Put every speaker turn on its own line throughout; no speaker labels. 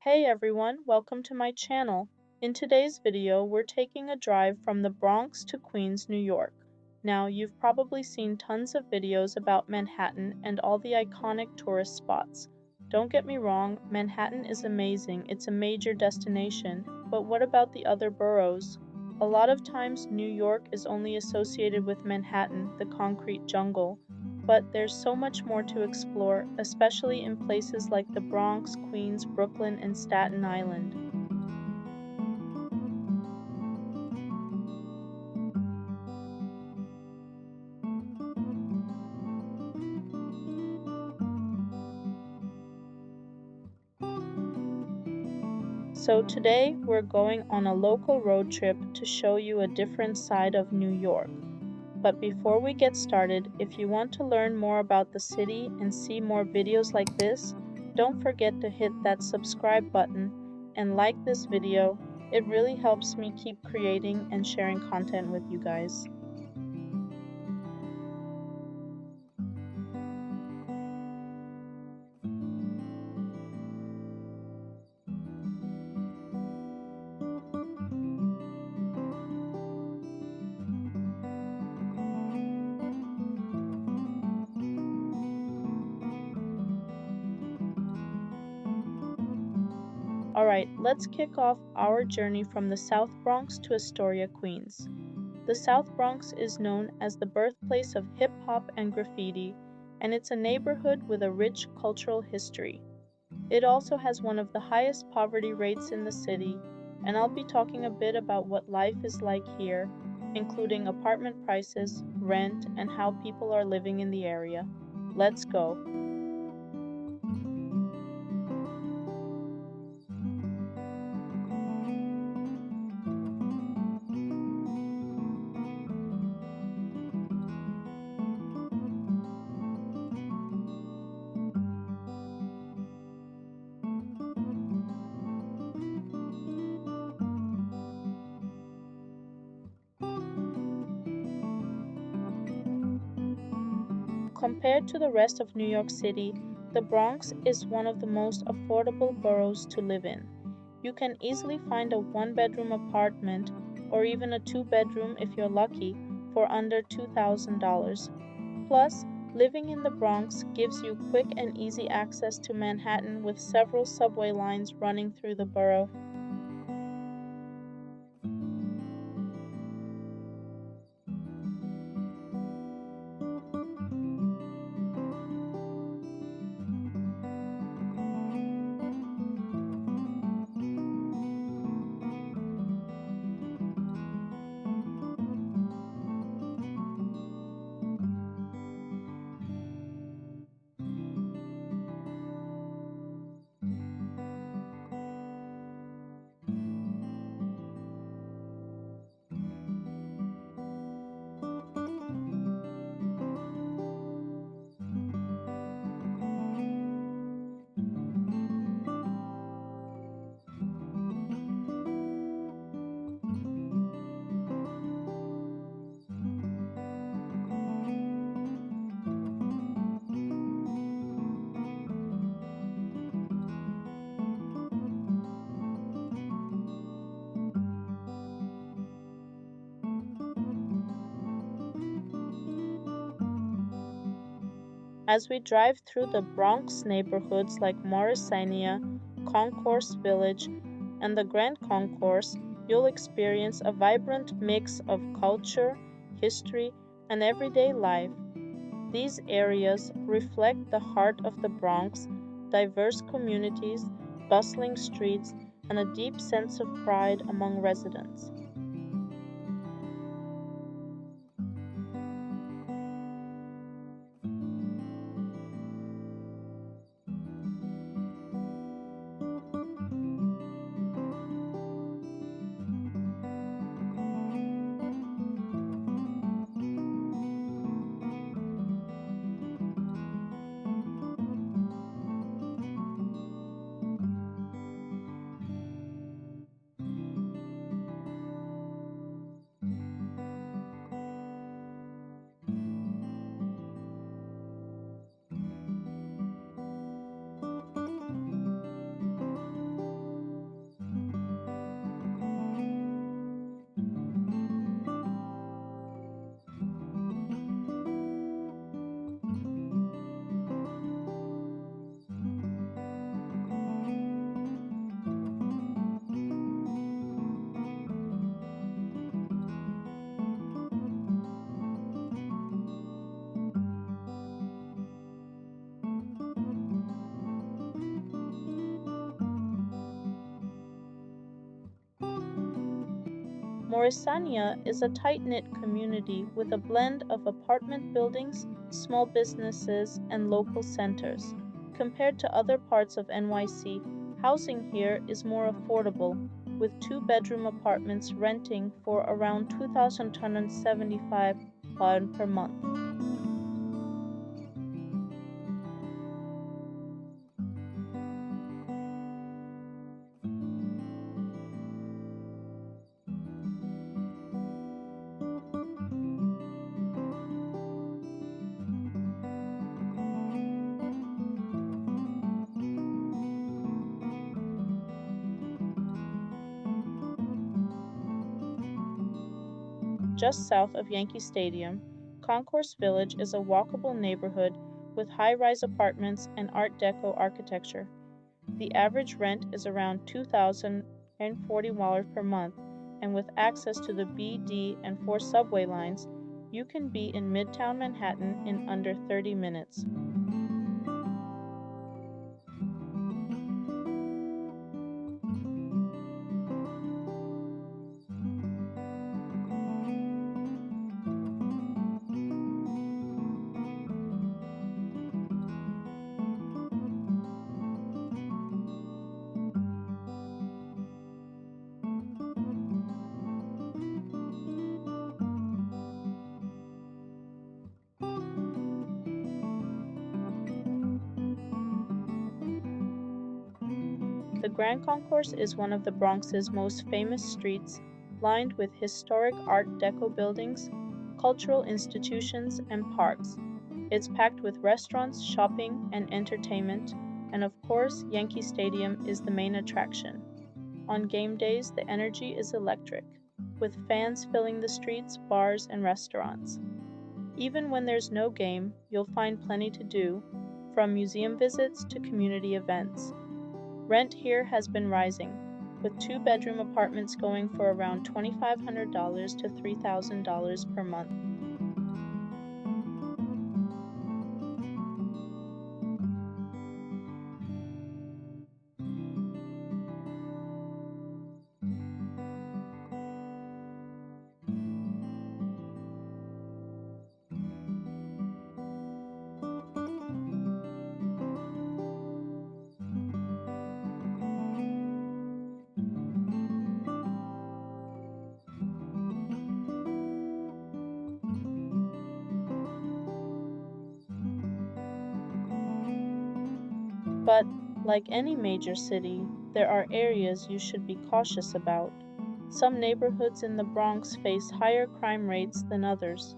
Hey everyone, welcome to my channel. In today's video, we're taking a drive from the Bronx to Queens, New York. Now, you've probably seen tons of videos about Manhattan and all the iconic tourist spots. Don't get me wrong, Manhattan is amazing, it's a major destination, but what about the other boroughs? A lot of times, New York is only associated with Manhattan, the concrete jungle. But there's so much more to explore, especially in places like the Bronx, Queens, Brooklyn, and Staten Island. So today we're going on a local road trip to show you a different side of New York. But before we get started, if you want to learn more about the city and see more videos like this, don't forget to hit that subscribe button and like this video. It really helps me keep creating and sharing content with you guys. Alright, let's kick off our journey from the South Bronx to Astoria, Queens. The South Bronx is known as the birthplace of hip hop and graffiti, and it's a neighborhood with a rich cultural history. It also has one of the highest poverty rates in the city, and I'll be talking a bit about what life is like here, including apartment prices, rent, and how people are living in the area. Let's go. Compared to the rest of New York City, the Bronx is one of the most affordable boroughs to live in. You can easily find a one-bedroom apartment or even a two-bedroom if you're lucky for under $2,000. Plus, living in the Bronx gives you quick and easy access to Manhattan with several subway lines running through the borough. As we drive through the Bronx neighborhoods like Morrisania, Concourse Village, and the Grand Concourse, you'll experience a vibrant mix of culture, history, and everyday life. These areas reflect the heart of the Bronx, diverse communities, bustling streets, and a deep sense of pride among residents. Morrisania is a tight-knit community with a blend of apartment buildings, small businesses, and local centers. Compared to other parts of NYC, housing here is more affordable, with two-bedroom apartments renting for around $2,275 per month. Just south of Yankee Stadium, Concourse Village is a walkable neighborhood with high-rise apartments and Art Deco architecture. The average rent is around $2,040 per month, and with access to the B, D, and 4 subway lines, you can be in Midtown Manhattan in under 30 minutes. The Grand Concourse is one of the Bronx's most famous streets, lined with historic Art Deco buildings, cultural institutions, and parks. It's packed with restaurants, shopping, and entertainment, and of course, Yankee Stadium is the main attraction. On game days, the energy is electric, with fans filling the streets, bars, and restaurants. Even when there's no game, you'll find plenty to do, from museum visits to community events. Rent here has been rising, with two-bedroom apartments going for around $2,500 to $3,000 per month. But, like any major city, there are areas you should be cautious about. Some neighborhoods in the Bronx face higher crime rates than others.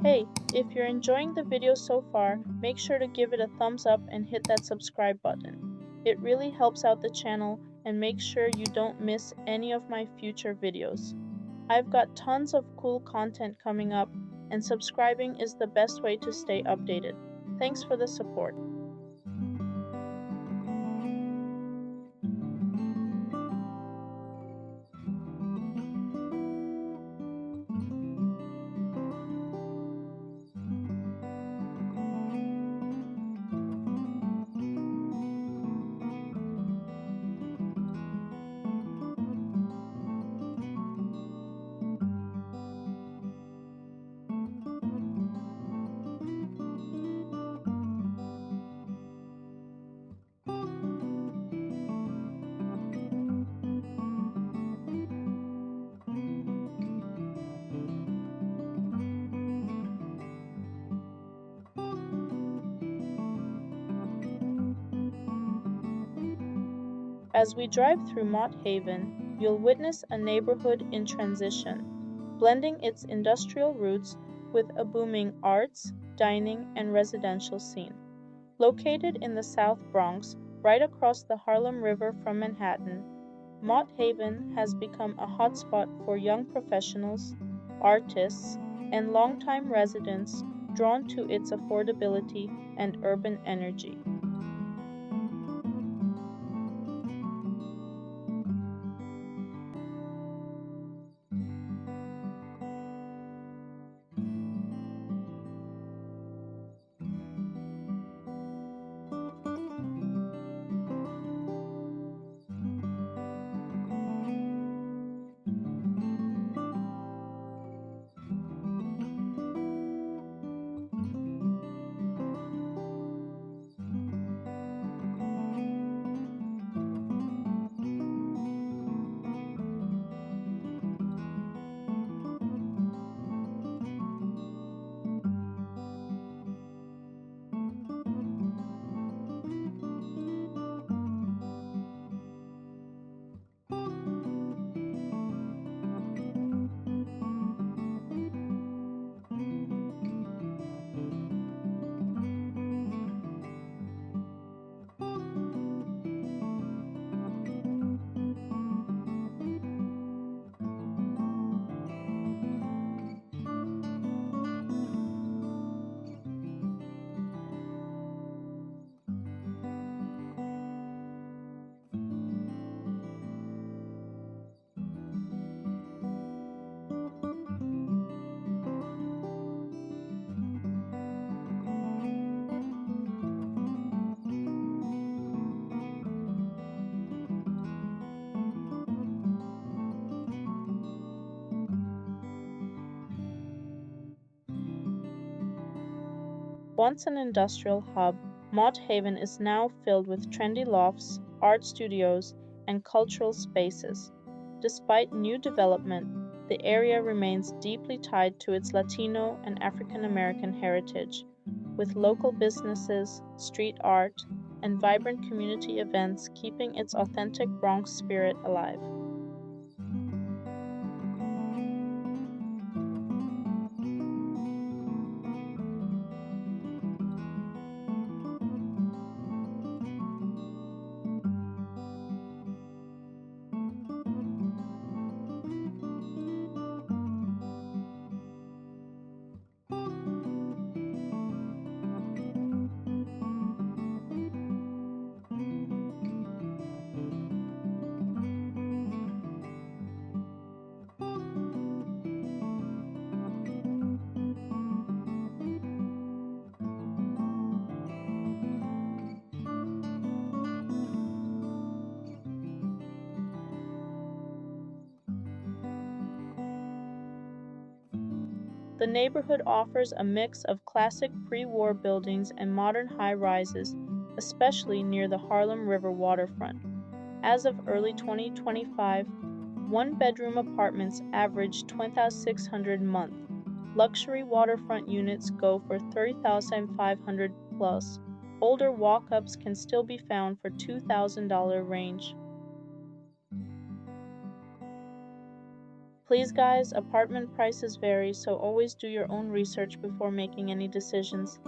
Hey, if you're enjoying the video so far, make sure to give it a thumbs up and hit that subscribe button. It really helps out the channel and makes sure you don't miss any of my future videos. I've got tons of cool content coming up, and subscribing is the best way to stay updated. Thanks for the support. As we drive through Mott Haven, you'll witness a neighborhood in transition, blending its industrial roots with a booming arts, dining, and residential scene. Located in the South Bronx, right across the Harlem River from Manhattan, Mott Haven has become a hotspot for young professionals, artists, and longtime residents drawn to its affordability and urban energy. Once an industrial hub, Mott Haven is now filled with trendy lofts, art studios, and cultural spaces. Despite new development, the area remains deeply tied to its Latino and African American heritage, with local businesses, street art, and vibrant community events keeping its authentic Bronx spirit alive. The neighborhood offers a mix of classic pre-war buildings and modern high-rises, especially near the Harlem River waterfront. As of early 2025, one-bedroom apartments average $20,600 a month. Luxury waterfront units go for $30,500 plus. Older walk-ups can still be found for $2,000 range. Please guys, apartment prices vary, so always do your own research before making any decisions.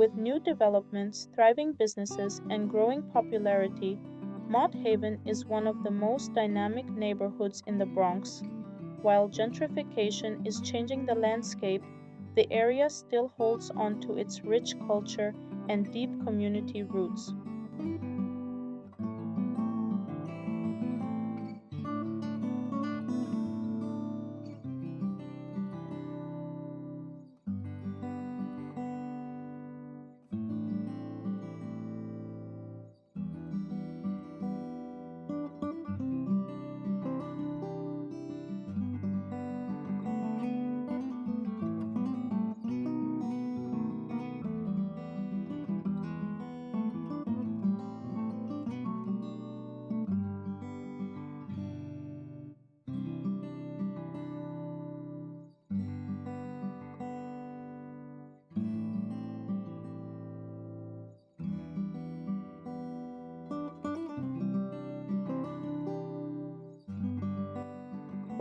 With new developments, thriving businesses, and growing popularity, Mott Haven is one of the most dynamic neighborhoods in the Bronx. While gentrification is changing the landscape, the area still holds on to its rich culture and deep community roots.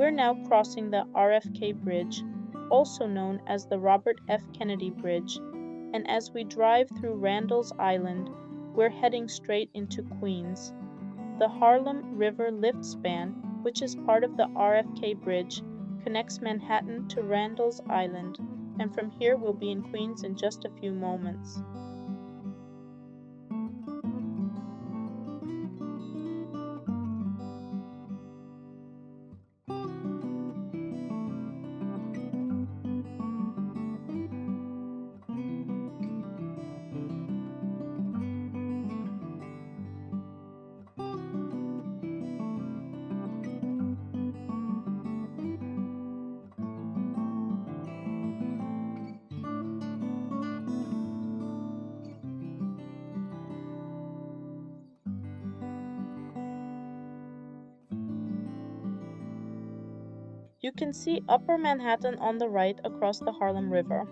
We're now crossing the RFK Bridge, also known as the Robert F. Kennedy Bridge, and as we drive through Randall's Island, we're heading straight into Queens. The Harlem River Lift Span, which is part of the RFK Bridge, connects Manhattan to Randall's Island, and from here we'll be in Queens in just a few moments. You can see Upper Manhattan on the right across the Harlem River.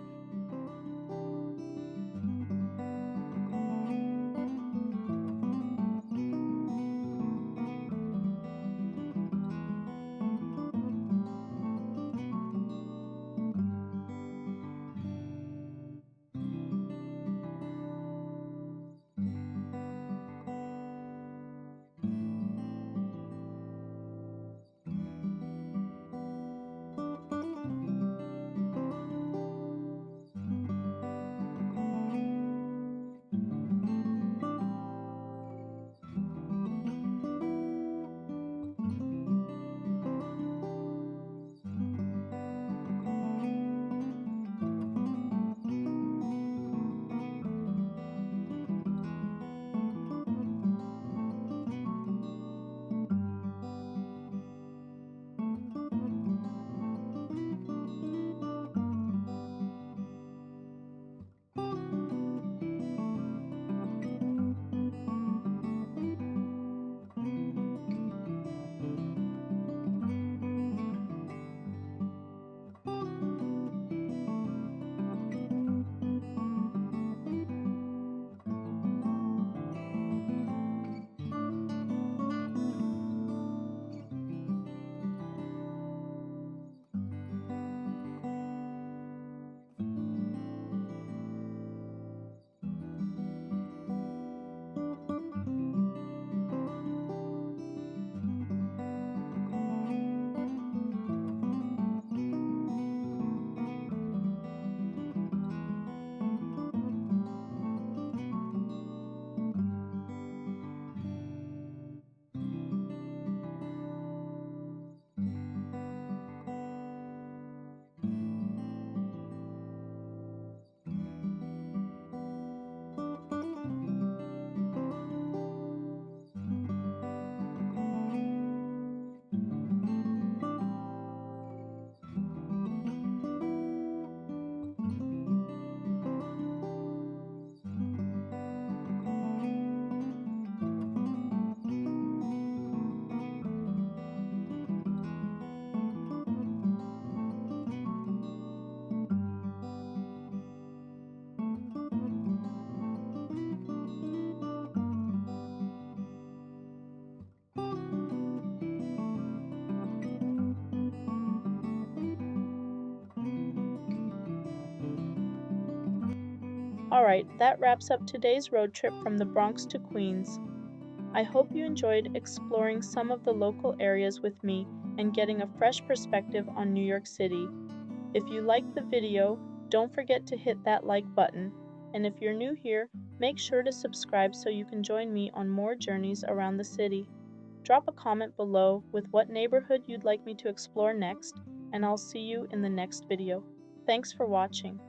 Alright, that wraps up today's road trip from the Bronx to Queens. I hope you enjoyed exploring some of the local areas with me and getting a fresh perspective on New York City. If you liked the video, don't forget to hit that like button, and if you're new here, make sure to subscribe so you can join me on more journeys around the city. Drop a comment below with what neighborhood you'd like me to explore next, and I'll see you in the next video. Thanks for watching.